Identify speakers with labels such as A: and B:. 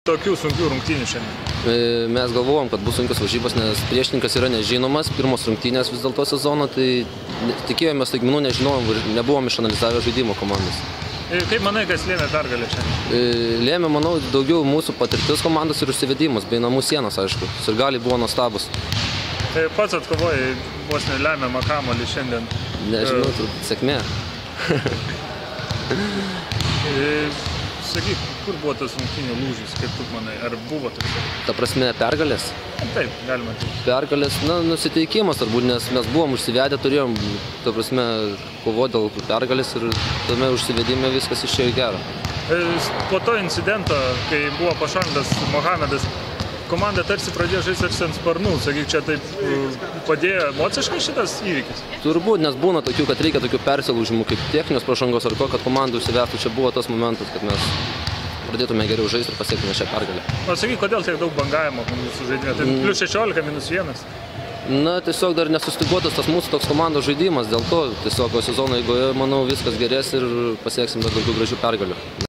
A: Tokių sunkių rungtynių šiandien?
B: Mes galvojom, kad bus sunkios varžybos, nes priešininkas yra nežinomas, pirmos rungtynės vis dėlto sezono, tai tikėjomės staigmenų, nežinojom ir nebuvom išanalizavę žaidimo komandos.
A: Kaip manai, kas lėmė pergalę šiandien?
B: Lėmė, manau, daugiau mūsų patirtis komandos ir užsivedimas, bei namų sienos, aišku. Sirgaliai buvo nuostabus.
A: Pats atkovojai vos nelemiamą kamuolį šiandien.
B: Nežinau, turbūt sėkmė.
A: Sakyk, kur buvo tas rungtynių lūžis, kaip tu manai, ar buvo toks?
B: Ta prasme, pergalės?
A: Taip, galima taip.
B: Pergalės, nusiteikimas turbūt, nes mes buvom užsivedę, turėjom, ta prasme, kovoti dėl pergalės ir tame užsivedime viskas išėjo į gerą.
A: Po to incidento, kai buvo pašalintas Mohamedas, komanda tarsi pradėjo žaisti ant sparnų, sakyk, čia taip padėjo emociškai šitas įvykis?
B: Turbūt, nes būna tokių, kad reikia tokių persilaužimų kaip techninės pražangos ar ko, kad komanda užsivestų. Čia buvo tas momentas, kad mes pradėtume geriau žaisti ir pasiektume šią pergalę.
A: O sakyk, kodėl tiek daug bangavimo mūsų žaidime? Tai plius 16, -1.
B: Na, tiesiog dar nesustyguotas tas mūsų toks komandos žaidimas, dėl to tiesiog sezono eigoje, manau, viskas gerės ir pasieksim dar daugiau gražių pergalių.